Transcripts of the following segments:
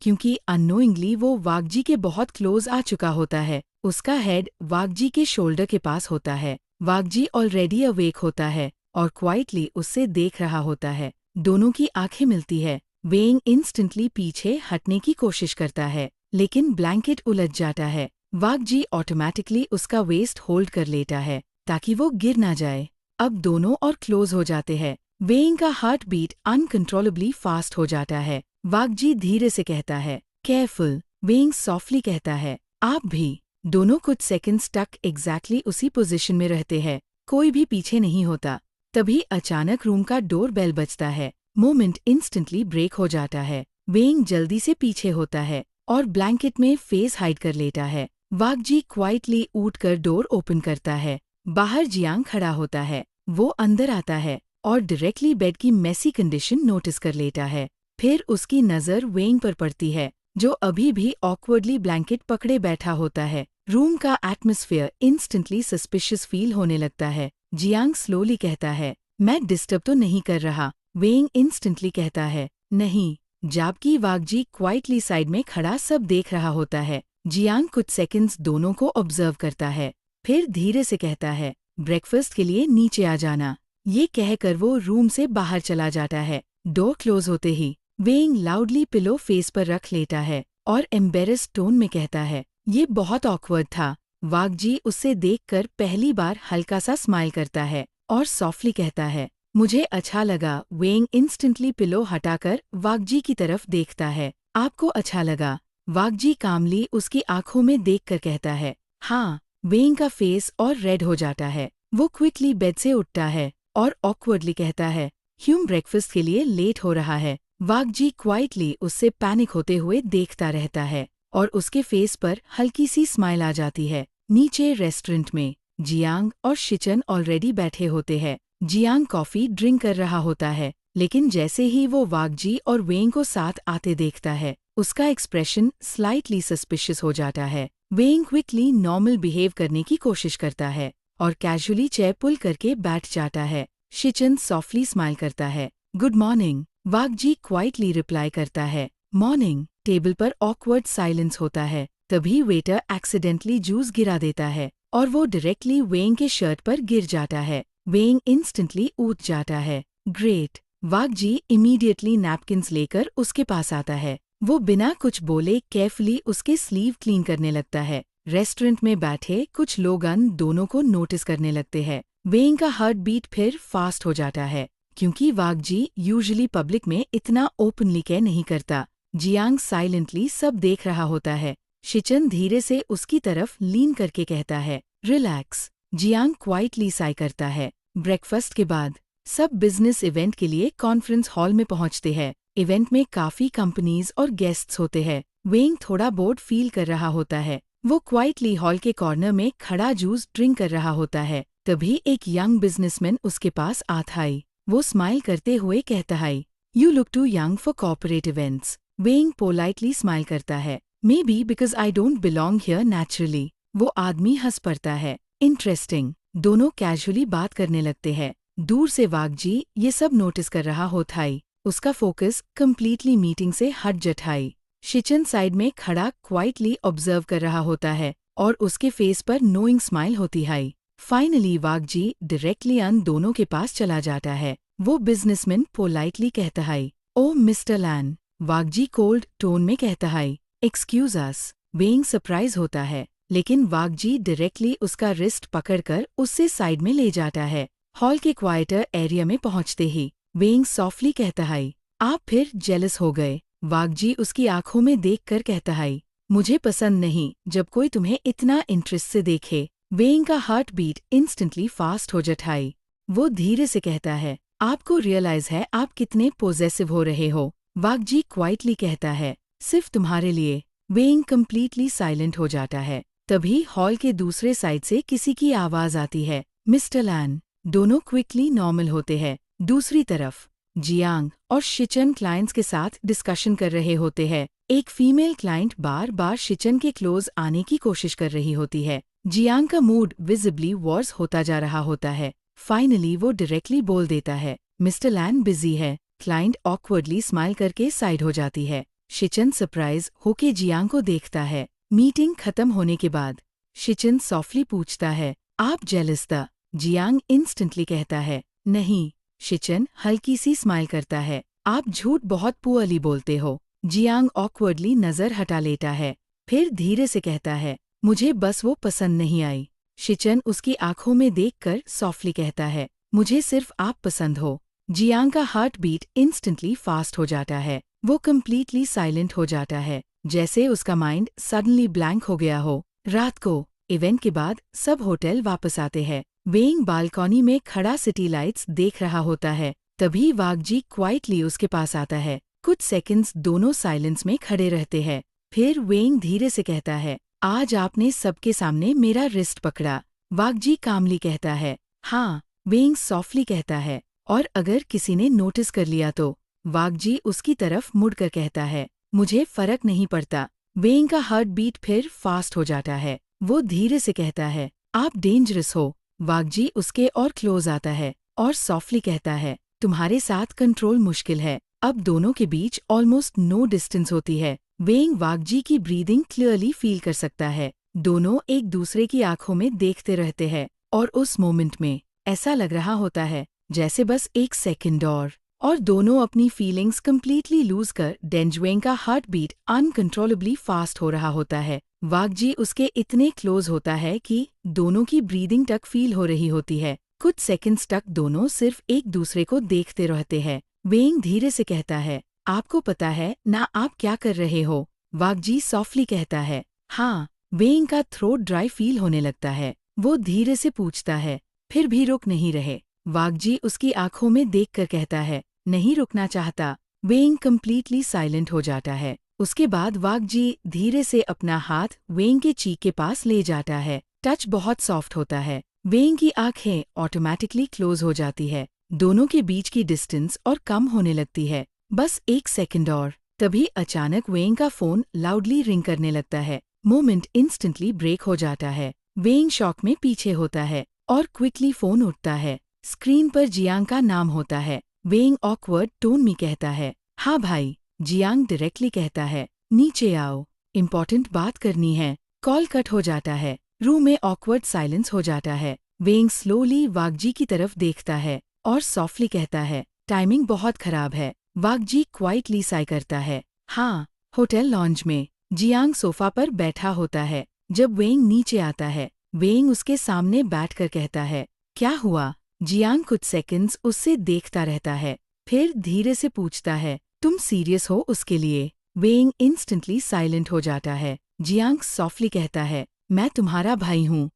क्योंकि अननोइंगली वो वागजी के बहुत क्लोज आ चुका होता है। उसका हेड वागजी के शोल्डर के पास होता है। वागजी ऑलरेडी अवेक होता है और क्वाइटली उससे देख रहा होता है। दोनों की आंखें मिलती है। वेंग इंस्टेंटली पीछे हटने की कोशिश करता है, लेकिन ब्लैंकेट उलझ जाता है। वागजी ऑटोमेटिकली उसका वेस्ट होल्ड कर लेता है ताकि वो गिर ना जाए। अब दोनों और क्लोज हो जाते हैं। वेंग का हार्ट बीट अनकंट्रोलेबली फास्ट हो जाता है। वागजी धीरे से कहता है, केयरफुल। वेंग सॉफ्टली कहता है, आप भी। दोनों कुछ सेकंड्स तक एग्जैक्टली उसी पोजीशन में रहते हैं। कोई भी पीछे नहीं होता। तभी अचानक रूम का डोर बेल बजता है। मोमेंट इंस्टेंटली ब्रेक हो जाता है। वेंग जल्दी से पीछे होता है और ब्लैंकेट में फेस हाइड कर लेता है। वागजी क्वाइटली उठकर डोर ओपन करता है। बाहर जियांग खड़ा होता है। वो अंदर आता है और डायरेक्टली बेड की मेसी कंडीशन नोटिस कर लेता है। फिर उसकी नज़र वेंग पर पड़ती है, जो अभी भी ऑकवर्डली ब्लैंकेट पकड़े बैठा होता है। रूम का एटमॉस्फेयर इंस्टेंटली सस्पिशियस फील होने लगता है। जियांग स्लोली कहता है, मैं डिस्टर्ब तो नहीं कर रहा। वेंग इंस्टेंटली कहता है, नहीं, जबकि वागजी क्वाइटली साइड में खड़ा सब देख रहा होता है। जियांग कुछ सेकंड्स दोनों को ऑब्जर्व करता है, फिर धीरे से कहता है, ब्रेकफास्ट के लिए नीचे आ जाना। ये कहकर वो रूम से बाहर चला जाता है। डोर क्लोज होते ही वेंग लाउडली पिलो फेस पर रख लेता है और एम्बेरस टोन में कहता है, ये बहुत ऑकवर्ड था। वागजी उससे देखकर पहली बार हल्का सा स्माइल करता है और सॉफ्टली कहता है, मुझे अच्छा लगा। वेंग इंस्टेंटली पिलो हटाकर वागजी की तरफ देखता है। आपको अच्छा लगा? वागजी कामली उसकी आंखों में देखकर कहता है, हाँ। वेंग का फेस और रेड हो जाता है। वो क्विकली बेड से उठता है और ऑकवर्डली कहता है, ह्यूम ब्रेकफास्ट के लिए लेट हो रहा है। वागजी क्वाइटली उससे पैनिक होते हुए देखता रहता है और उसके फेस पर हल्की सी स्माइल आ जाती है। नीचे रेस्टोरेंट में जियांग और शिचन ऑलरेडी बैठे होते हैं। जियांग कॉफी ड्रिंक कर रहा होता है, लेकिन जैसे ही वो वागजी और वेंग को साथ आते देखता है, उसका एक्सप्रेशन स्लाइटली सस्पिशियस हो जाता है। वेंग क्विकली नॉर्मल बिहेव करने की कोशिश करता है और कैजुअली चेयर पुल करके बैठ जाता है। शिचन सॉफ्टली स्माइल करता है, गुड मॉर्निंग। वागजी क्वाइटली रिप्लाई करता है, मॉर्निंग। टेबल पर ऑकवर्ड साइलेंस होता है। तभी वेटर एक्सीडेंटली जूस गिरा देता है और वो डायरेक्टली वेंग के शर्ट पर गिर जाता है। वेंग इंस्टेंटली उठ जाता है। ग्रेट। वागजी इमीडिएटली नैपकिन्स लेकर उसके पास आता है। वो बिना कुछ बोले केयरफुली उसके स्लीव क्लीन करने लगता है। रेस्टोरेंट में बैठे कुछ लोग दोनों को नोटिस करने लगते हैं। वेंग का हार्ट बीट फिर फास्ट हो जाता है, क्योंकि वागजी यूजुअली पब्लिक में इतना ओपनली कह नहीं करता। जियांग साइलेंटली सब देख रहा होता है। शिचन धीरे से उसकी तरफ लीन करके कहता है, रिलैक्स। जियांग क्वाइटली साई करता है। ब्रेकफास्ट के बाद सब बिजनेस इवेंट के लिए कॉन्फ्रेंस हॉल में पहुंचते हैं। इवेंट में काफी कंपनीज और गेस्ट्स होते हैं। वेंग थोड़ा बोर्ड फील कर रहा होता है। वो क्वाइटली हॉल के कॉर्नर में खड़ा जूस ड्रिंक कर रहा होता है। तभी एक यंग बिजनेसमैन उसके पास आता है। वो स्माइल करते हुए कहता है, you look too young for corporate events. Weng politely smile करता है, may be because I don't belong here naturally. वो आदमी हंस पड़ता है, इंटरेस्टिंग। दोनों कैजुअली बात करने लगते हैं। दूर से वागजी ये सब नोटिस कर रहा होता है। उसका फोकस कम्प्लीटली मीटिंग से हट जाता है। शिचन साइड में खड़ा क्वाइटली ऑब्जर्व कर रहा होता है और उसके फेस पर नोइंग स्माइल होती है। फाइनली वागजी डायरेक्टली दोनों के पास चला जाता है। वो बिजनेसमैन पोलाइटली कहता है, ओ मिस्टर लैन। वागजी कोल्ड टोन में कहता है, एक्सक्यूज अस। वेंग सरप्राइज होता है, लेकिन वागजी डायरेक्टली उसका रिस्ट पकड़कर उससे साइड में ले जाता है। हॉल के क्वाइटर एरिया में पहुंचते ही वेंग सॉफ्टली कहता है, आप फिर जेलस हो गए। वागजी उसकी आंखों में देखकर कहता है, मुझे पसंद नहीं जब कोई तुम्हें इतना इंटरेस्ट से देखे। वेंग का हार्ट बीट इंस्टेंटली फास्ट हो जाता है। वो धीरे से कहता है, आपको रियलाइज है आप कितने पोजेसिव हो रहे हो। वागजी क्वाइटली कहता है, सिर्फ तुम्हारे लिए। वेंग कम्प्लीटली साइलेंट हो जाता है। तभी हॉल के दूसरे साइड से किसी की आवाज आती है, मिस्टर लैन। दोनों क्विकली नॉर्मल होते हैं। दूसरी तरफ जियांग और शिचन क्लाइंट्स के साथ डिस्कशन कर रहे होते हैं। एक फीमेल क्लाइंट बार बार शिचन के क्लोज आने की कोशिश कर रही होती है। जियांग का मूड विजिबली वर्स होता जा रहा होता है। फाइनली वो डायरेक्टली बोल देता है, मिस्टर लैन बिजी है। क्लाइंट ऑकवर्डली स्माइल करके साइड हो जाती है। शिचन सरप्राइज होके जियांग को देखता है। मीटिंग खत्म होने के बाद शिचन सॉफ्टली पूछता है, आप जेलस था? जियांग इंस्टेंटली कहता है, नहीं। शिचन हल्की सी स्माइल करता है, आप झूठ बहुत पुअरली बोलते हो। जियांग ऑकवर्डली नजर हटा लेता है, फिर धीरे से कहता है, मुझे बस वो पसंद नहीं आई। शिचन उसकी आंखों में देखकर सॉफ्टली कहता है, मुझे सिर्फ आप पसंद हो। जियांग का हार्ट बीट इंस्टेंटली फास्ट हो जाता है। वो कम्प्लीटली साइलेंट हो जाता है, जैसे उसका माइंड सडनली ब्लैंक हो गया हो। रात को इवेंट के बाद सब होटल वापस आते हैं। वेइंग बालकॉनी में खड़ा सिटी लाइट्स देख रहा होता है। तभी वागजी क्वाइटली उसके पास आता है। कुछ सेकंड्स दोनों साइलेंस में खड़े रहते हैं। फिर वेइंग धीरे से कहता है, आज आपने सबके सामने मेरा रिस्ट पकड़ा। वागजी कामली कहता है, हाँ। वेइंग सॉफ्टली कहता है, और अगर किसी ने नोटिस कर लिया तो? वागजी उसकी तरफ मुड़कर कहता है, मुझे फर्क नहीं पड़ता। वेइंग का हार्ट बीट फिर फास्ट हो जाता है। वो धीरे से कहता है, आप डेंजरस हो। वागजी उसके और क्लोज आता है और सॉफ्टली कहता है, तुम्हारे साथ कंट्रोल मुश्किल है। अब दोनों के बीच ऑलमोस्ट नो डिस्टेंस होती है। वेइंग वागजी की ब्रीदिंग क्लियरली फील कर सकता है। दोनों एक दूसरे की आंखों में देखते रहते हैं, और उस मोमेंट में ऐसा लग रहा होता है जैसे बस एक सेकंड और दोनों अपनी फीलिंग्स कंप्लीटली लूज कर डेंजवेंग का हार्ट बीट अनकंट्रोलेबली फास्ट हो रहा होता है। वागजी उसके इतने क्लोज होता है कि दोनों की ब्रीदिंग तक फील हो रही होती है। कुछ सेकंड्स तक दोनों सिर्फ एक दूसरे को देखते रहते हैं। वेइंग धीरे से कहता है, आपको पता है ना आप क्या कर रहे हो? वागजी सॉफ्टली कहता है, हाँ। वेइंग का थ्रोट ड्राई फील होने लगता है। वो धीरे से पूछता है, फिर भी रुक नहीं रहे? वागजी उसकी आंखों में देखकर कहता है, नहीं रुकना चाहता। वेइंग कंप्लीटली साइलेंट हो जाता है। उसके बाद वागजी धीरे से अपना हाथ वेइंग के चीक के पास ले जाता है। टच बहुत सॉफ्ट होता है। वेइंग की आंखें ऑटोमेटिकली क्लोज हो जाती है। दोनों के बीच की डिस्टेंस और कम होने लगती है। बस एक सेकंड और। तभी अचानक वेइंग का फोन लाउडली रिंग करने लगता है। मोमेंट इंस्टेंटली ब्रेक हो जाता है। वेइंग शॉक में पीछे होता है और क्विकली फोन उठता है। स्क्रीन पर जियांग का नाम होता है। वेइंग ऑकवर्ड टोन में कहता है, हाँ भाई। जियांग डायरेक्टली कहता है, नीचे आओ, इम्पोर्टेंट बात करनी है। कॉल कट हो जाता है। रूम में ऑकवर्ड साइलेंस हो जाता है। वेइंग स्लोली वागजी की तरफ देखता है और सॉफ्टली कहता है, टाइमिंग बहुत खराब है। वागजी क्वाइटली साई करता है, हाँ। होटल लॉन्ज में जियांग सोफा पर बैठा होता है। जब वेइंग नीचे आता है, वेइंग उसके सामने बैठकर कहता है, क्या हुआ? जियांग कुछ सेकंड्स उससे देखता रहता है, फिर धीरे से पूछता है, तुम सीरियस हो उसके लिए? वेइंग इंस्टेंटली साइलेंट हो जाता है। जियांग सॉफ्टली कहता है, मैं तुम्हारा भाई हूँ,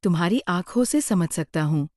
तुम्हारी आंखों से समझ सकता हूँ।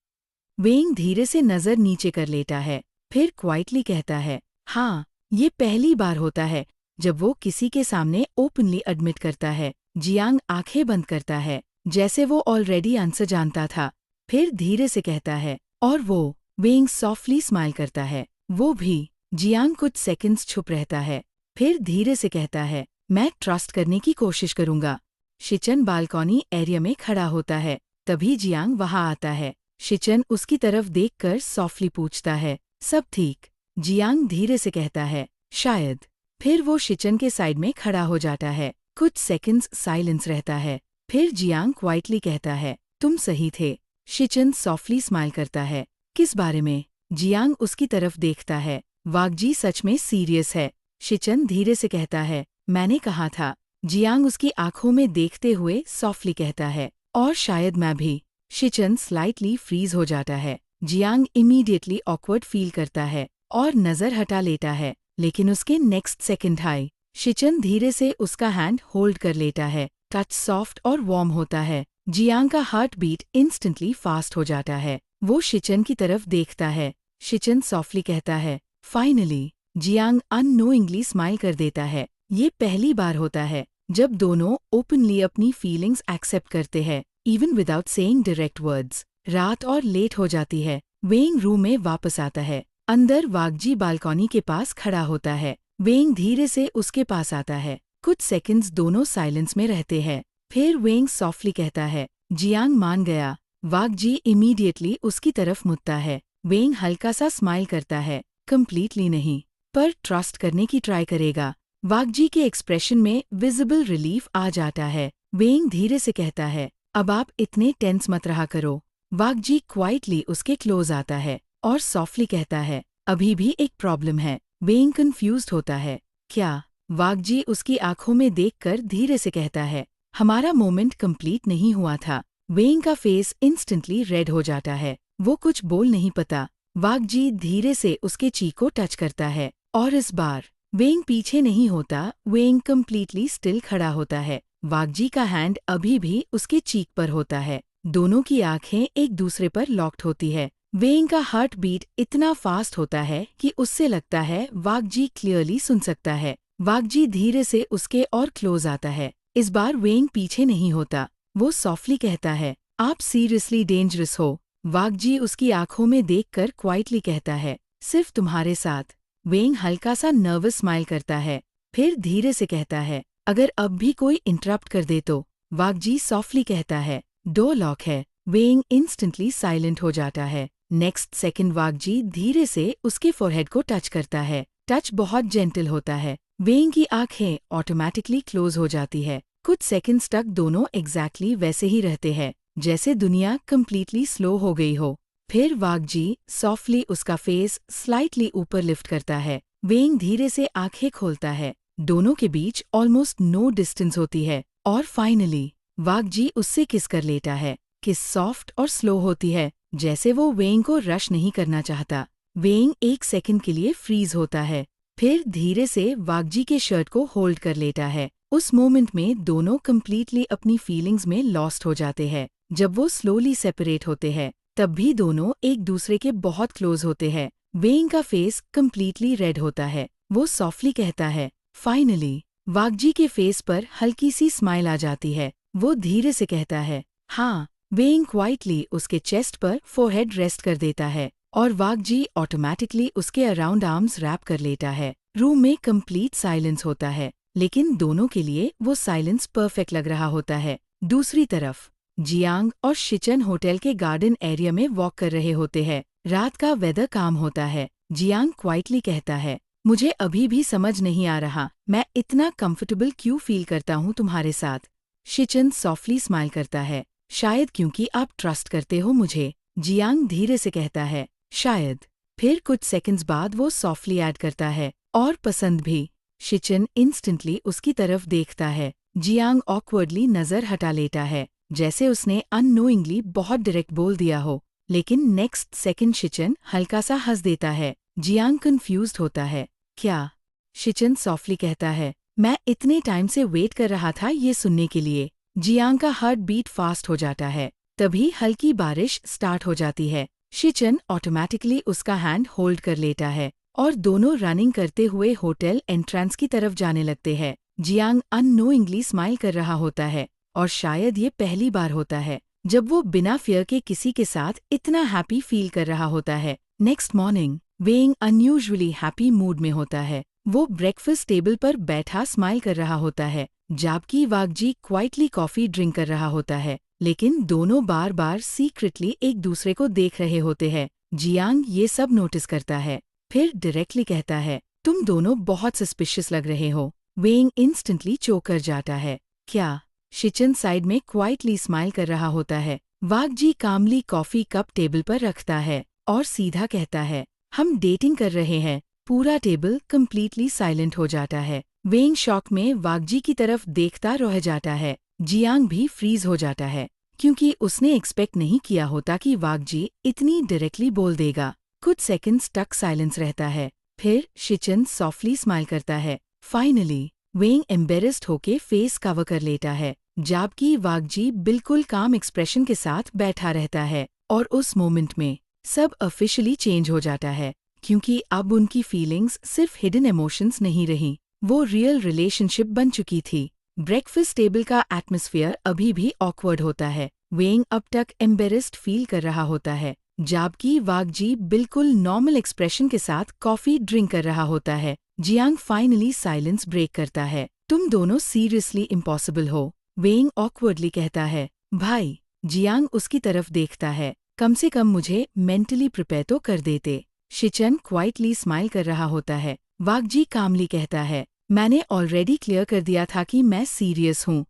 वेइंग धीरे से नजर नीचे कर लेता है, फिर क्वाइटली कहता है, हाँ। ये पहली बार होता है जब वो किसी के सामने ओपनली एडमिट करता है। जियांग आंखें बंद करता है, जैसे वो ऑलरेडी आंसर जानता था। फिर धीरे से कहता है, और वो? वेइंग सॉफ्टली स्माइल करता है, वो भी। जियांग कुछ सेकंड्स चुप रहता है, फिर धीरे से कहता है, मैं ट्रस्ट करने की कोशिश करूंगा। शिचन बालकॉनी एरिया में खड़ा होता है। तभी जियांग वहां आता है। शिचन उसकी तरफ देखकर सॉफ्टली पूछता है, सब ठीक? जियांग धीरे से कहता है, शायद। फिर वो शिचन के साइड में खड़ा हो जाता है। कुछ सेकंड्स साइलेंस रहता है। फिर जियांग क्वाइटली कहता है, तुम सही थे। शिचन सॉफ्टली स्माइल करता है, किस बारे में? जियांग उसकी तरफ देखता है। वागजी सच में सीरियस है। शिचन धीरे से कहता है, मैंने कहा था। जियांग उसकी आंखों में देखते हुए सॉफ्टली कहता है, और शायद मैं भी। शिचन स्लाइटली फ्रीज हो जाता है। जियांग इमीडिएटली ऑकवर्ड फील करता है और नजर हटा लेता है, लेकिन उसके नेक्स्ट सेकंड हाई शिचन धीरे से उसका हैंड होल्ड कर लेता है। टच सॉफ्ट और वार्म होता है। जियांग का हार्ट बीट इंस्टेंटली फास्ट हो जाता है। वो शिचन की तरफ देखता है। शिचन सॉफ्टली कहता है, फाइनली। जियांग अननोइंगली स्माइल कर देता है। ये पहली बार होता है जब दोनों ओपनली अपनी फीलिंग्स एक्सेप्ट करते हैं, even without saying direct words. रात और लेट हो जाती है। वेइंग रूम में वापस आता है। अंदर वागजी बालकॉनी के पास खड़ा होता है। वेइंग धीरे से उसके पास आता है। कुछ सेकंड्स दोनों साइलेंस में रहते हैं। फिर वेइंग सॉफ्टली कहता है, जियांग मान गया। वागजी इमीडिएटली उसकी तरफ मुड़ता है। वेइंग हल्का सा स्माइल करता है, कंप्लीटली नहीं, पर ट्रस्ट करने की ट्राई करेगा। वागजी के एक्सप्रेशन में विजिबल रिलीफ आ जाता है। वेंग धीरे से कहता है, अब आप इतने टेंस मत रहा करो। वागजी क्वाइटली उसके क्लोज आता है और सॉफ्टली कहता है, अभी भी एक प्रॉब्लम है। वेंग कंफ्यूज्ड होता है, क्या? वागजी उसकी आंखों में देखकर धीरे से कहता है, हमारा मोमेंट कंप्लीट नहीं हुआ था। वेंग का फेस इंस्टेंटली रेड हो जाता है। वो कुछ बोल नहीं पाता। वागजी धीरे से उसके चीक को टच करता है और इस बार वेंग पीछे नहीं होता। वेंग कंप्लीटली स्टिल खड़ा होता है। वागजी का हैंड अभी भी उसके चीक पर होता है। दोनों की आंखें एक दूसरे पर लॉक्ड होती है। वेंग का हार्ट बीट इतना फास्ट होता है कि उससे लगता है वागजी क्लियरली सुन सकता है। वागजी धीरे से उसके और क्लोज आता है। इस बार वेंग पीछे नहीं होता। वो सॉफ्टली कहता है, आप सीरियसली डेंजरस हो। वागजी उसकी आंखों में देखकर क्वाइटली कहता है, सिर्फ तुम्हारे साथ। वेंग हल्का सा नर्वस स्माइल करता है, फिर धीरे से कहता है, अगर अब भी कोई इंटरप्ट कर दे तो। वागजी सॉफ्टली कहता है, डोर लॉक है। वेंग इंस्टेंटली साइलेंट हो जाता है। नेक्स्ट सेकंड वागजी धीरे से उसके फोरहेड को टच करता है। टच बहुत जेंटल होता है। वेंग की आंखें ऑटोमेटिकली क्लोज हो जाती है। कुछ सेकंड्स तक दोनों एग्जैक्टली वैसे ही रहते हैं जैसे दुनिया कंप्लीटली स्लो हो गई हो। फिर वागजी सॉफ्टली उसका फेस स्लाइटली ऊपर लिफ्ट करता है। वेंग धीरे से आंखें खोलता है। दोनों के बीच ऑलमोस्ट नो डिस्टेंस होती है और फाइनली वागजी उससे किस कर लेता है। किस सॉफ्ट और स्लो होती है जैसे वो वेंग को रश नहीं करना चाहता। वेंग एक सेकंड के लिए फ्रीज होता है, फिर धीरे से वागजी के शर्ट को होल्ड कर लेता है। उस मोमेंट में दोनों कंप्लीटली अपनी फीलिंग्स में लॉस्ट हो जाते हैं। जब वो स्लोली सेपरेट होते हैं तब भी दोनों एक दूसरे के बहुत क्लोज होते हैं। वेंग का फेस कंप्लीटली रेड होता है। वो सॉफ्टली कहता है, फाइनली। वागजी के फेस पर हल्की सी स्माइल आ जाती है। वो धीरे से कहता है, हाँ। वेंग क्वाइटली उसके चेस्ट पर फोरहेड रेस्ट कर देता है और वागजी ऑटोमेटिकली उसके अराउंड आर्म्स रैप कर लेता है। रूम में कंप्लीट साइलेंस होता है, लेकिन दोनों के लिए वो साइलेंस परफेक्ट लग रहा होता है। दूसरी तरफ जियांग और शिचन होटल के गार्डन एरिया में वॉक कर रहे होते हैं। रात का वेदर काम होता है। जियांग क्वाइटली कहता है, मुझे अभी भी समझ नहीं आ रहा मैं इतना कंफर्टेबल क्यों फील करता हूँ तुम्हारे साथ। शिचन सॉफ्टली स्माइल करता है, शायद क्योंकि आप ट्रस्ट करते हो मुझे। जियांग धीरे से कहता है, शायद। फिर कुछ सेकंड्स बाद वो सॉफ्टली ऐड करता है, और पसंद भी। शिचन इंस्टेंटली उसकी तरफ देखता है। जियांग ऑकवर्डली नजर हटा लेता है, जैसे उसने अननोइंगली बहुत डायरेक्ट बोल दिया हो। लेकिन नेक्स्ट सेकंड शिचन हल्का सा हंस देता है। जियांग कंफ्यूज्ड होता है, क्या? शिचन सॉफ्टली कहता है, मैं इतने टाइम से वेट कर रहा था ये सुनने के लिए। जियांग का हार्ट बीट फास्ट हो जाता है। तभी हल्की बारिश स्टार्ट हो जाती है। शिचन ऑटोमेटिकली उसका हैंड होल्ड कर लेता है और दोनों रनिंग करते हुए होटल एंट्रेंस की तरफ जाने लगते हैं। जियांग अननोइंगली स्माइल कर रहा होता है और शायद ये पहली बार होता है जब वो बिना फियर के किसी के साथ इतना हैप्पी फील कर रहा होता है। नेक्स्ट मॉर्निंग वेंग अनयूजुअली हैप्पी मूड में होता है। वो ब्रेकफास्ट टेबल पर बैठा स्माइल कर रहा होता है, जबकि वागजी क्वाइटली कॉफी ड्रिंक कर रहा होता है। लेकिन दोनों बार बार सीक्रेटली एक दूसरे को देख रहे होते हैं। जियांग ये सब नोटिस करता है, फिर डायरेक्टली कहता है, तुम दोनों बहुत सस्पिशियस लग रहे हो। वेंग इंस्टेंटली चौंक कर जाता है, क्या? शिचन साइड में क्वाइटली स्माइल कर रहा होता है। वागजी कामली कॉफी कप टेबल पर रखता है और सीधा कहता है, हम डेटिंग कर रहे हैं। पूरा टेबल कंप्लीटली साइलेंट हो जाता है। वेंग शॉक में वागजी की तरफ देखता रह जाता है। जियांग भी फ्रीज हो जाता है, क्योंकि उसने एक्सपेक्ट नहीं किया होता कि वागजी इतनी डायरेक्टली बोल देगा। कुछ सेकंड्स तक साइलेंस रहता है, फिर शिचन सॉफ्टली स्माइल करता है। फाइनली वेंग एम्बेरेस्ड होके फेस कवर कर लेता है, जबकि वागजी बिल्कुल काम एक्सप्रेशन के साथ बैठा रहता है। और उस मोमेंट में सब ऑफिशियली चेंज हो जाता है, क्योंकि अब उनकी फीलिंग्स सिर्फ हिडन इमोशंस नहीं रही, वो रियल रिलेशनशिप बन चुकी थी। ब्रेकफास्ट टेबल का एटमॉस्फेयर अभी भी ऑकवर्ड होता है। वेंग अब तक एम्बेरेस्ड फील कर रहा होता है, जबकि वागजी बिल्कुल नॉर्मल एक्सप्रेशन के साथ कॉफी ड्रिंक कर रहा होता है। जियांग फाइनली साइलेंस ब्रेक करता है, तुम दोनों सीरियसली इम्पॉसिबल हो। वेंग ऑकवर्डली कहता है, भाई। जियांग उसकी तरफ देखता है, कम से कम मुझे मेंटली प्रिपेयर तो कर देते। शिचन क्वाइटली स्माइल कर रहा होता है। वागजी कामली कहता है, मैंने ऑलरेडी क्लियर कर दिया था कि मैं सीरियस हूँ।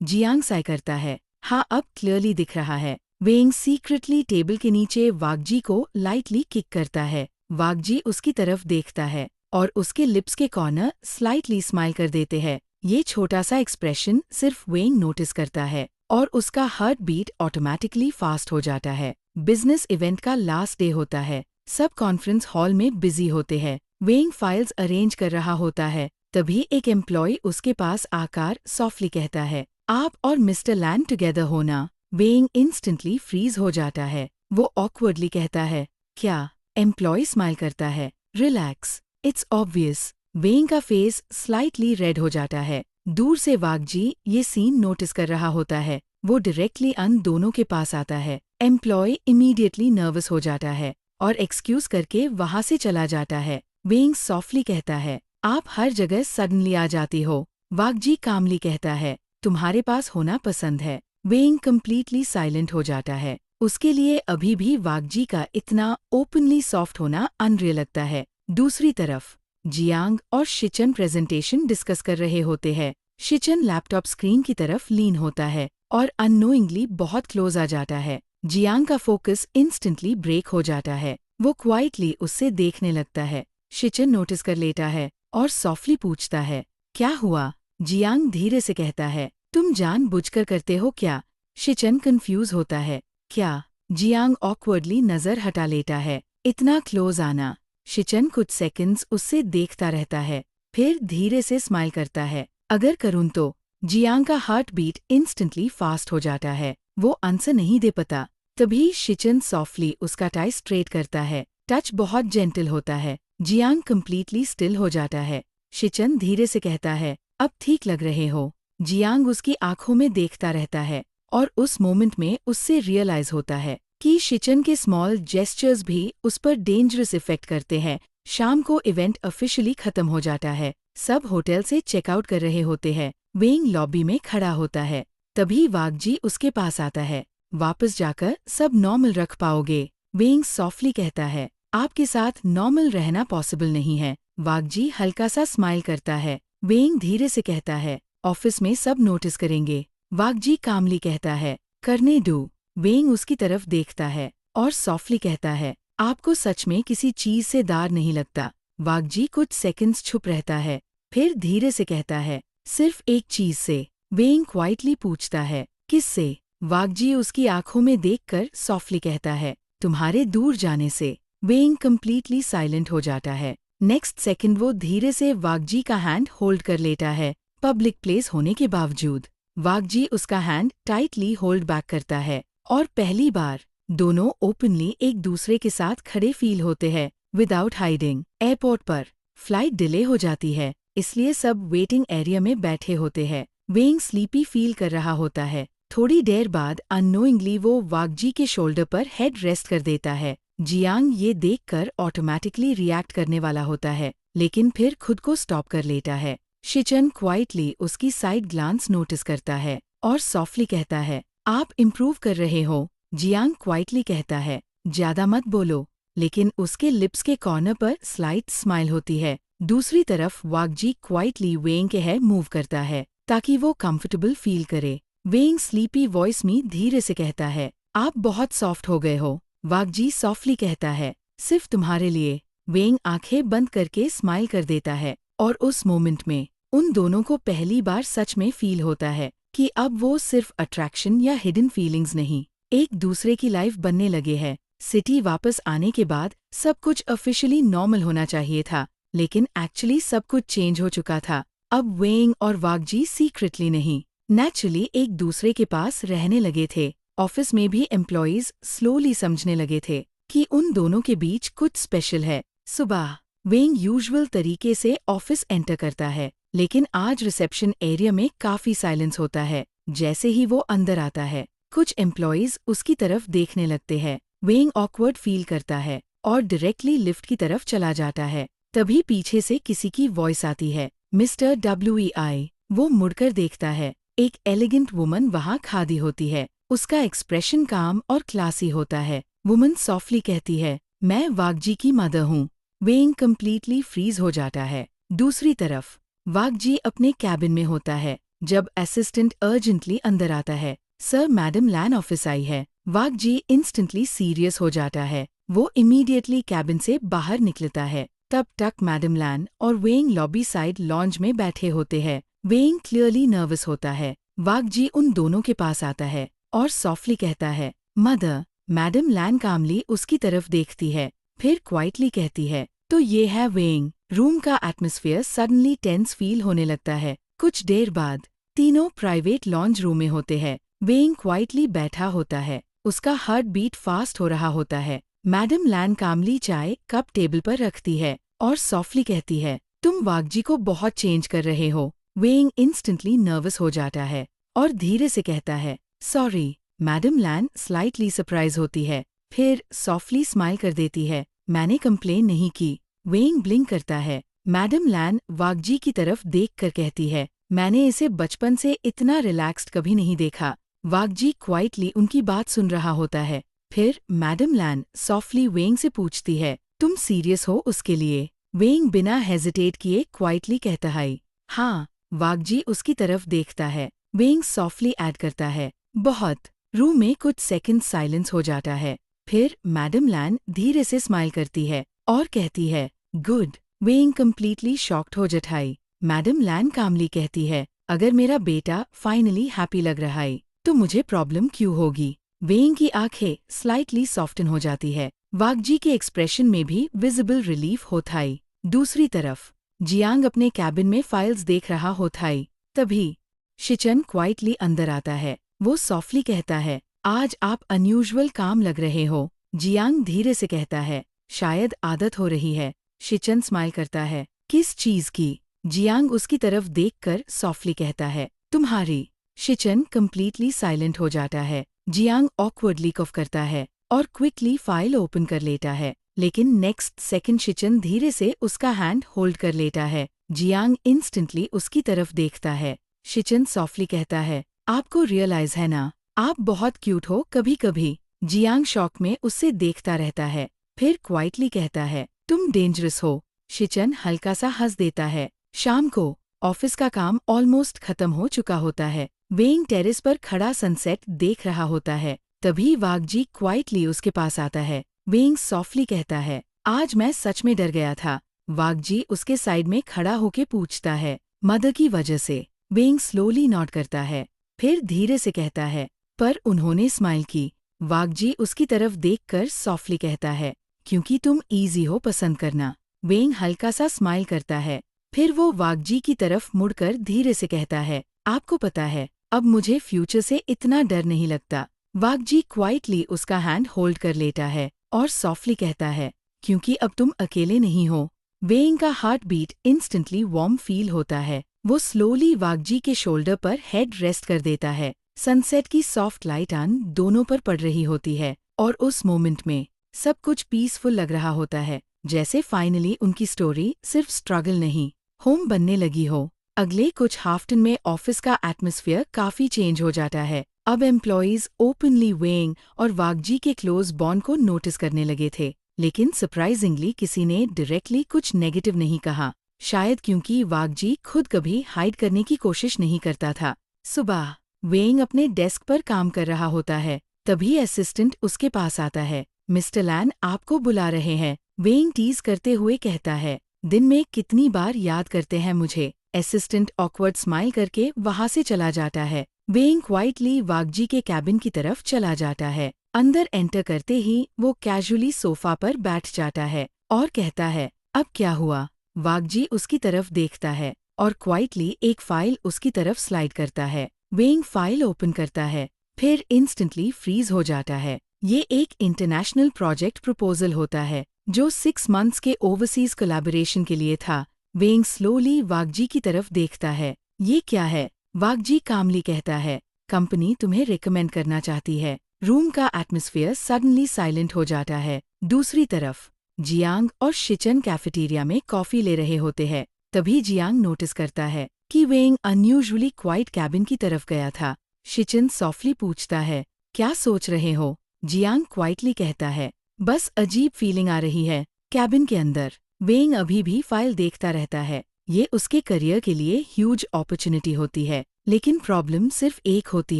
जियांग साय करता है। हाँ, अब क्लियरली दिख रहा है। वेंग सीक्रेटली टेबल के नीचे वागजी को लाइटली किक करता है। वागजी उसकी तरफ देखता है और उसके लिप्स के कॉर्नर स्लाइटली स्माइल कर देते हैं। ये छोटा सा एक्सप्रेशन सिर्फ वेंग नोटिस करता है और उसका हार्ट बीट ऑटोमेटिकली फास्ट हो जाता है। बिजनेस इवेंट का लास्ट डे होता है। सब कॉन्फ्रेंस हॉल में बिजी होते हैं। वेंग फाइल्स अरेंज कर रहा होता है। तभी एक एम्प्लॉय उसके पास आकर सॉफ्टली कहता है, आप और मिस्टर लैंड टुगेदर हो ना। वेंग इंस्टेंटली फ्रीज हो जाता है। वो ऑकवर्डली कहता है, क्या? एम्प्लॉय स्माइल करता है, रिलैक्स, इट्स ऑब्वियस। वेंग का फेस स्लाइटली रेड हो जाता है। दूर से वागजी ये सीन नोटिस कर रहा होता है। वो डायरेक्टली अन दोनों के पास आता है। एम्प्लॉय इमीडिएटली नर्वस हो जाता है और एक्सक्यूज करके वहां से चला जाता है। वेंग सॉफ्टली कहता है, आप हर जगह सडनली आ जाती हो। वागजी कामली कहता है, तुम्हारे पास होना पसंद है। वेंग कंप्लीटली साइलेंट हो जाता है। उसके लिए अभी भी वागजी का इतना ओपनली सॉफ्ट होना अनरियल लगता है। दूसरी तरफ जियांग और शिचन प्रेजेंटेशन डिस्कस कर रहे होते हैं। शिचन लैपटॉप स्क्रीन की तरफ लीन होता है और अननोइंगली बहुत क्लोज आ जाता है। जियांग का फोकस इंस्टेंटली ब्रेक हो जाता है। वो क्वाइटली उससे देखने लगता है। शिचन नोटिस कर लेता है और सॉफ्टली पूछता है, क्या हुआ? जियांग धीरे से कहता है, तुम जानबूझकर करते हो क्या? शिचन कंफ्यूज होता है। क्या? जियांग ऑकवर्डली नजर हटा लेता है। इतना क्लोज आना। शिचन कुछ सेकंड्स उससे देखता रहता है, फिर धीरे से स्माइल करता है। अगर करूँ तो? जियांग का हार्ट बीट इंस्टेंटली फास्ट हो जाता है। वो आंसर नहीं दे पाता। तभी शिचन सॉफ्टली उसका टाई स्ट्रेट करता है। टच बहुत जेंटल होता है। जियांग कंप्लीटली स्टिल हो जाता है। शिचन धीरे से कहता है, अब ठीक लग रहे हो। जियांग उसकी आंखों में देखता रहता है और उस मोमेंट में उससे रियलाइज होता है कि शिचन के स्मॉल जेस्चर्स भी उस पर डेंजरस इफेक्ट करते हैं। शाम को इवेंट ऑफिशियली खत्म हो जाता है। सब होटल से चेकआउट कर रहे होते हैं। वेंग लॉबी में खड़ा होता है। तभी वागजी उसके पास आता है। वापस जाकर सब नॉर्मल रख पाओगे? वेंग सॉफ्टली कहता है, आपके साथ नॉर्मल रहना पॉसिबल नहीं है। वागजी हल्का सा स्माइल करता है। वेंग धीरे से कहता है, ऑफिस में सब नोटिस करेंगे। वागजी कामली कहता है, करने दो। वेंग उसकी तरफ देखता है और सॉफ्टली कहता है, आपको सच में किसी चीज से दार नहीं लगता। वागजी कुछ सेकंड्स छुप रहता है, फिर धीरे से कहता है, सिर्फ एक चीज से। वेंग क्वाइटली पूछता है, किससे? वागजी उसकी आंखों में देखकर सॉफ्टली कहता है, तुम्हारे दूर जाने से। वेंग कंप्लीटली साइलेंट हो जाता है। नेक्स्ट सेकंड वो धीरे से वागजी का हैंड होल्ड कर लेता है। पब्लिक प्लेस होने के बावजूद वागजी उसका हैंड टाइटली होल्ड बैक करता है और पहली बार दोनों ओपनली एक दूसरे के साथ खड़े फील होते हैं विदाउट हाइडिंग। एयरपोर्ट पर फ्लाइट डिले हो जाती है, इसलिए सब वेटिंग एरिया में बैठे होते हैं। वेंग स्लीपी फील कर रहा होता है। थोड़ी देर बाद अननोइंगली वो वागजी के शोल्डर पर हेड रेस्ट कर देता है। जियांग ये देखकर ऑटोमेटिकली रिएक्ट करने वाला होता है, लेकिन फिर खुद को स्टॉप कर लेता है। शिचन क्वाइटली उसकी साइड ग्लांस नोटिस करता है और सॉफ्टली कहता है, आप इम्प्रूव कर रहे हो। जियांग क्वाइटली कहता है, ज्यादा मत बोलो, लेकिन उसके लिप्स के कॉर्नर पर स्लाइट स्माइल होती है। दूसरी तरफ वागजी क्वाइटली वेंग के हेड मूव करता है ताकि वो कंफर्टेबल फील करे। वेंग स्लीपी वॉइस में धीरे से कहता है, आप बहुत सॉफ्ट हो गए हो। वागजी सॉफ्टली कहता है, सिर्फ तुम्हारे लिए। वेंग आंखें बंद करके स्माइल कर देता है और उस मोमेंट में उन दोनों को पहली बार सच में फील होता है कि अब वो सिर्फ अट्रैक्शन या हिडन फीलिंग्स नहीं, एक दूसरे की लाइफ बनने लगे हैं। सिटी वापस आने के बाद सब कुछ ऑफिशियली नॉर्मल होना चाहिए था, लेकिन एक्चुअली सब कुछ चेंज हो चुका था। अब वेंग और वागजी सीक्रेटली नहीं, नेचुरली एक दूसरे के पास रहने लगे थे। ऑफिस में भी एम्प्लॉयज स्लोली समझने लगे थे कि उन दोनों के बीच कुछ स्पेशल है। सुबह वेंग यूजुअल तरीके से ऑफिस एंटर करता है, लेकिन आज रिसेप्शन एरिया में काफी साइलेंस होता है। जैसे ही वो अंदर आता है, कुछ एम्प्लॉयज उसकी तरफ देखने लगते हैं। वेंग ऑकवर्ड फील करता है और डायरेक्टली लिफ्ट की तरफ चला जाता है। तभी पीछे से किसी की वॉइस आती है, मिस्टर WEI। वो मुड़कर देखता है। एक एलिगेंट वुमन वहाँ खड़ी होती है। उसका एक्सप्रेशन काम और क्लासी होता है। वुमन सॉफ्टली कहती है, मैं वागजी की मदर हूँ। वेंग कंप्लीटली फ्रीज हो जाता है। दूसरी तरफ वाक जी अपने कैबिन में होता है जब असिस्टेंट अर्जेंटली अंदर आता है। सर, मैडम लैन ऑफिस आई है। वाक जी इंस्टेंटली सीरियस हो जाता है। वो इमीडिएटली कैबिन से बाहर निकलता है। तब तक मैडम लैन और वेइंग लॉबी साइड लॉन्ज में बैठे होते हैं। वेइंग क्लियरली नर्वस होता है। वाक जी उन दोनों के पास आता है और सॉफ्टली कहता है, मदर। मैडम लैन कामली उसकी तरफ देखती है, फिर क्वाइटली कहती है, तो ये है वेइंग। रूम का एटमॉस्फेयर सडनली टेंस फील होने लगता है। कुछ देर बाद तीनों प्राइवेट लॉन्ज रूम में होते हैं। वेइंग क्वाइटली बैठा होता है, उसका हार्ट बीट फास्ट हो रहा होता है। मैडम लैन कामली चाय कप टेबल पर रखती है और सॉफ्टली कहती है, तुम वाकजी को बहुत चेंज कर रहे हो। वेइंग इंस्टेंटली नर्वस हो जाता है और धीरे से कहता है, sorry. Madam Lan slightly surprise होती है, फिर सॉफ्टली स्माइल कर देती है, मैंने कंप्लेन नहीं की। वेइंग ब्लिंक करता है। मैडम लैन वाकजी की तरफ देखकर कहती है, मैंने इसे बचपन से इतना रिलैक्स्ड कभी नहीं देखा। वाकजी क्वाइटली उनकी बात सुन रहा होता है। फिर मैडम लैन सॉफ्टली वेइंग से पूछती है, तुम सीरियस हो उसके लिए? वेइंग बिना हेजिटेट किए क्वाइटली कहता है, हाँ। वाकजी उसकी तरफ देखता है। वेइंग सॉफ्टली ऐड करता है, बहुत। रूम में कुछ सेकंड साइलेंस हो जाता है। फिर मैडम लैन धीरे से स्माइल करती है और कहती है, गुड। वेइंग कंप्लीटली शॉक्ड हो जाठाई। मैडम लैन कामली कहती है, अगर मेरा बेटा फाइनली हैप्पी लग रहा है तो मुझे प्रॉब्लम क्यों होगी? वेइंग की आंखें स्लाइटली सॉफ्टन हो जाती है। वाकजी के एक्सप्रेशन में भी विजिबल रिलीफ होता है। दूसरी तरफ जियांग अपने कैबिन में फाइल्स देख रहा होता है। तभी शिचन क्वाइटली अंदर आता है। वो सॉफ्टली कहता है, आज आप अनयूजुअल काम लग रहे हो। जियांग धीरे से कहता है, शायद आदत हो रही है। शिचन स्माइल करता है, किस चीज की? जियांग उसकी तरफ देखकर सॉफ्टली कहता है, तुम्हारी। शिचन कंप्लीटली साइलेंट हो जाता है। जियांग ऑकवर्डली कफ करता है और क्विकली फाइल ओपन कर लेता है, लेकिन नेक्स्ट सेकंड शिचन धीरे से उसका हैंड होल्ड कर लेता है। जियांग इंस्टेंटली उसकी तरफ देखता है। शिचन सॉफ्टली कहता है, आपको रियलाइज है ना, आप बहुत क्यूट हो कभी कभी। जियांग शॉक में उससे देखता रहता है, फिर क्वाइटली कहता है, तुम डेंजरस हो। शिचन हल्का सा हंस देता है। शाम को ऑफिस का काम ऑलमोस्ट खत्म हो चुका होता है। वेइंग टेरेस पर खड़ा सनसेट देख रहा होता है। तभी वाकजी क्वाइटली उसके पास आता है। वेइंग सॉफ्टली कहता है, आज मैं सच में डर गया था। वाकजी उसके साइड में खड़ा होके पूछता है, मदर की वजह से? वेइंग स्लोली नॉड करता है, फिर धीरे से कहता है, पर उन्होंने स्माइल की। वाकजी उसकी तरफ देखकर सॉफ्टली कहता है, क्योंकि तुम इजी हो पसंद करना। वेइंग हल्का सा स्माइल करता है, फिर वो वाकजी की तरफ मुड़कर धीरे से कहता है, आपको पता है, अब मुझे फ्यूचर से इतना डर नहीं लगता। वाकजी क्वाइटली उसका हैंड होल्ड कर लेता है और सॉफ्टली कहता है, क्योंकि अब तुम अकेले नहीं हो। वेइंग का heart beat instantly warm feel होता है। वो स्लोली वाकजी के शोल्डर पर हेड रेस्ट कर देता है। सनसेट की सॉफ्ट लाइट आन दोनों पर पड़ रही होती है और उस मोमेंट में सब कुछ पीसफुल लग रहा होता है, जैसे फाइनली उनकी स्टोरी सिर्फ स्ट्रगल नहीं, होम बनने लगी हो। अगले कुछ हाफ्टन में ऑफिस का एटमॉस्फेयर काफी चेंज हो जाता है। अब एम्प्लॉइज ओपनली वेइंग और वाकजी के क्लोज बॉन्ड को नोटिस करने लगे थे, लेकिन सरप्राइजिंगली किसी ने डायरेक्टली कुछ नेगेटिव नहीं कहा, शायद क्योंकि वाकजी खुद कभी हाइड करने की कोशिश नहीं करता था। सुबह वेइंग अपने डेस्क पर काम कर रहा होता है, तभी असिस्टेंट उसके पास आता है। मिस्टर लैन आपको बुला रहे हैं। वेइंग टीज करते हुए कहता है, दिन में कितनी बार याद करते हैं मुझे? असिस्टेंट ऑकवर्ड स्माइल करके वहां से चला जाता है। वेइंग क्वाइटली वाकजी के कैबिन की तरफ चला जाता है। अंदर एंटर करते ही वो कैजुअली सोफा पर बैठ जाता है और कहता है, अब क्या हुआ? वाकजी उसकी तरफ देखता है और क्वाइटली एक फाइल उसकी तरफ स्लाइड करता है। वेइंग फाइल ओपन करता है, फिर इंस्टेंटली फ्रीज हो जाता है। ये एक इंटरनेशनल प्रोजेक्ट प्रपोजल होता है जो 6 मंथ्स के ओवरसीज कोलैबोरेशन के लिए था। वेइंग स्लोली वाकजी की तरफ देखता है। ये क्या है? वाकजी कामली कहता है, कंपनी तुम्हें रिकमेंड करना चाहती है। रूम का एटमॉस्फेयर सडनली साइलेंट हो जाता है। दूसरी तरफ जियांग और शिचन कैफेटेरिया में कॉफी ले रहे होते हैं। तभी जियांग नोटिस करता है कि वेइंग अनयूजुअली क्वाइट कैबिन की तरफ गया था। शिचन सॉफ्टली पूछता है, क्या सोच रहे हो? जियांग क्वाइटली कहता है, बस अजीब फीलिंग आ रही है कैबिन के अंदर। वेइंग अभी भी फाइल देखता रहता है। ये उसके करियर के लिए ह्यूज अपॉर्चुनिटी होती है, लेकिन प्रॉब्लम सिर्फ एक होती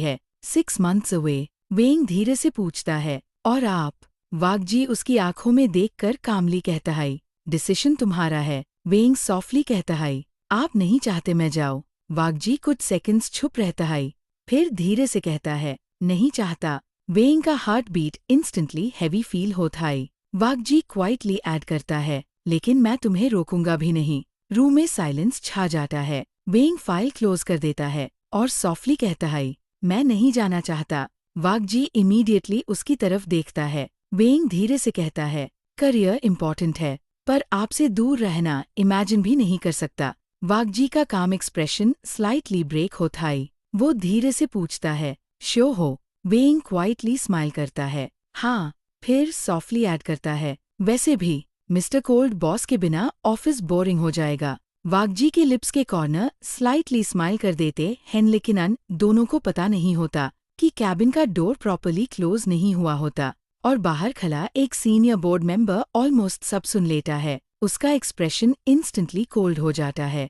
है। 6 months अवे। वेंग धीरे से पूछता है, और आप? वागजी उसकी आंखों में देखकर कामली कहता है, डिसीजन तुम्हारा है। वेंग सॉफ्टली कहता है, आप नहीं चाहते मैं जाऊँ। वागजी कुछ सेकंड्स चुप रहता है, फिर धीरे से कहता है, नहीं चाहता। वेंग का heart beat instantly heavy feel होता है। वागजी क्वाइटली ऐड करता है, लेकिन मैं तुम्हें रोकूंगा भी नहीं। रूम में साइलेंस छा जाता है। वेंग फाइल क्लोज कर देता है और सॉफ्टली कहता है, मैं नहीं जाना चाहता। वागजी इमीडिएटली उसकी तरफ देखता है। वेंग धीरे से कहता है, करियर इम्पोर्टेंट है, पर आपसे दूर रहना इमेजिन भी नहीं कर सकता। वागजी का काम एक्सप्रेशन स्लाइटली ब्रेक होता है। वो धीरे से पूछता है, श्योर हो? वेंग क्वाइटली स्माइल करता है, हाँ। फिर सॉफ्टली ऐड करता है, वैसे भी मिस्टर कोल्ड बॉस के बिना ऑफिस बोरिंग हो जाएगा। वागजी के लिप्स के कॉर्नर स्लाइटली स्माइल कर देते हैं, लेकिन दोनों को पता नहीं होता कि कैबिन का डोर प्रॉपर्ली क्लोज नहीं हुआ होता और बाहर खड़ा एक सीनियर बोर्ड मेंबर ऑलमोस्ट सब सुन लेता है। उसका एक्सप्रेशन इंस्टेंटली कोल्ड हो जाता है।